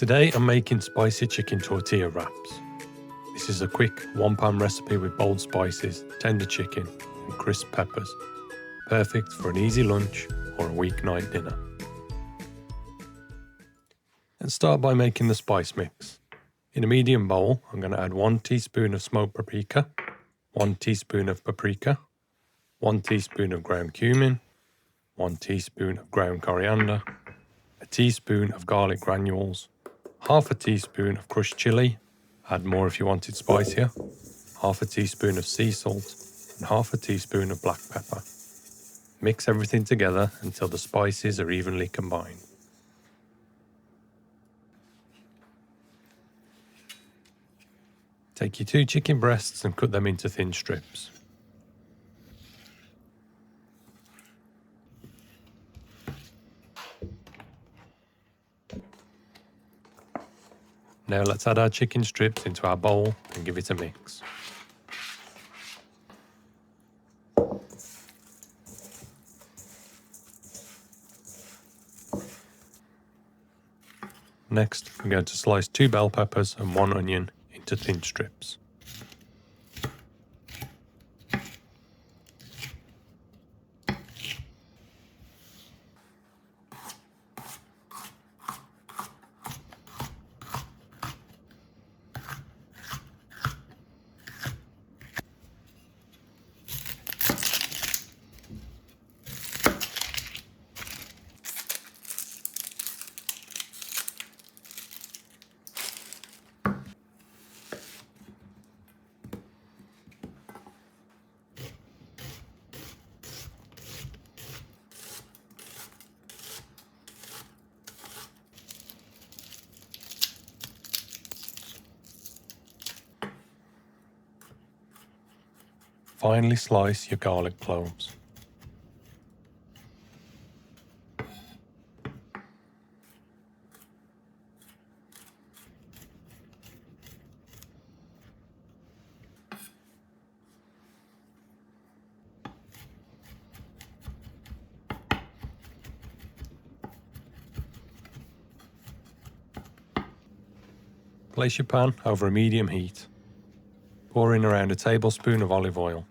Today I'm making spicy chicken tortilla wraps. This is a quick one-pan recipe with bold spices, tender chicken and crisp peppers. Perfect for an easy lunch or a weeknight dinner. Let's start by making the spice mix. In a medium bowl, I'm going to add 1 teaspoon of smoked paprika, 1 teaspoon of paprika, 1 teaspoon of ground cumin, 1 teaspoon of ground coriander, a teaspoon of garlic granules, half a teaspoon of crushed chilli, add more if you want it spicier, half a teaspoon of sea salt, and half a teaspoon of black pepper. Mix everything together until the spices are evenly combined. Take your 2 chicken breasts and cut them into thin strips. Now let's add our chicken strips into our bowl and give it a mix. Next, I'm going to slice 2 bell peppers and 1 onion into thin strips. Finely slice your garlic cloves. Place your pan over a medium heat. Pour in around a tablespoon of olive oil.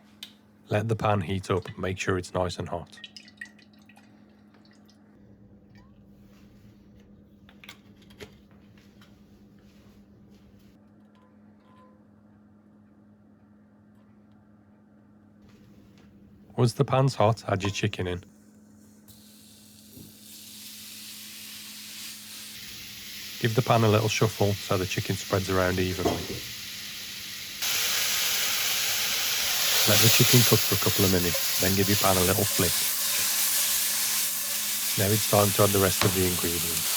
Let the pan heat up and make sure it's nice and hot. Once the pan's hot, add your chicken in. Give the pan a little shuffle so the chicken spreads around evenly. Let the chicken cook for a couple of minutes, then give your pan a little flick. Now it's time to add the rest of the ingredients.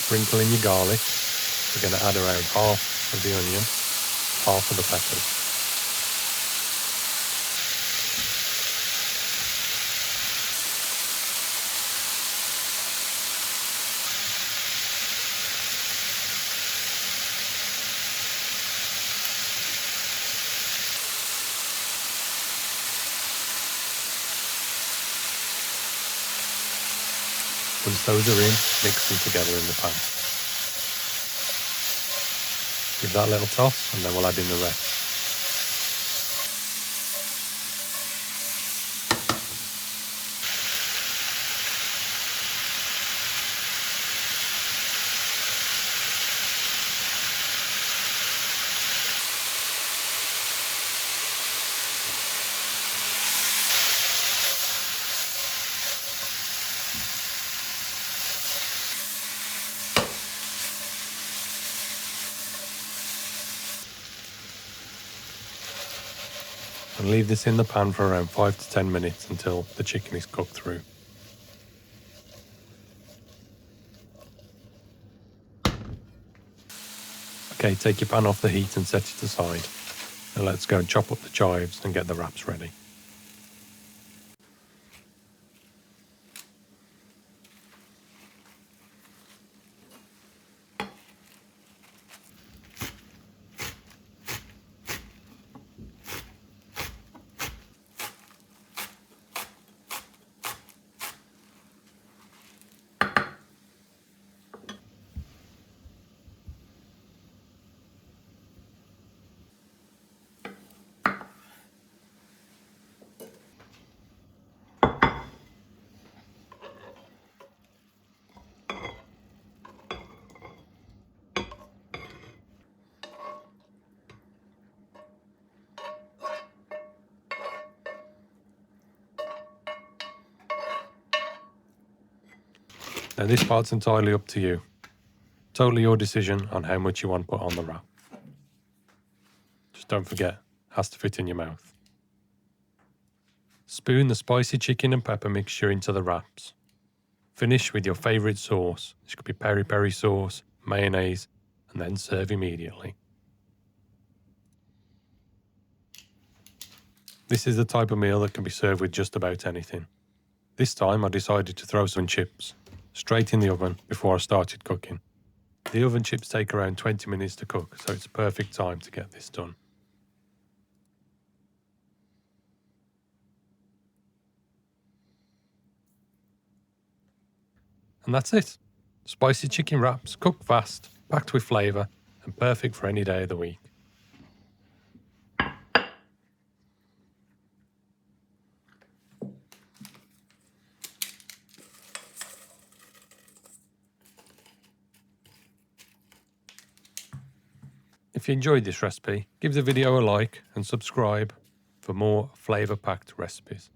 Sprinkle in your garlic. We're going to add around half of the onion, half of the peppers. Once those are in, mix them together in the pan. Give that a little toss and then we'll add in the rest. And leave this in the pan for around 5 to 10 minutes until the chicken is cooked through. Okay, take your pan off the heat and set it aside. And let's go and chop up the chives and get the wraps ready. Now this part's entirely up to you. Totally your decision on how much you want put on the wrap. Just don't forget, it has to fit in your mouth. Spoon the spicy chicken and pepper mixture into the wraps. Finish with your favourite sauce. This could be peri peri sauce, mayonnaise, and then serve immediately. This is the type of meal that can be served with just about anything. This time I decided to throw some chips straight in the oven before I started cooking. The oven chips take around 20 minutes to cook, so it's a perfect time to get this done. And that's it. Spicy chicken wraps, cooked fast, packed with flavour, and perfect for any day of the week. If you enjoyed this recipe, give the video a like and subscribe for more flavour-packed recipes.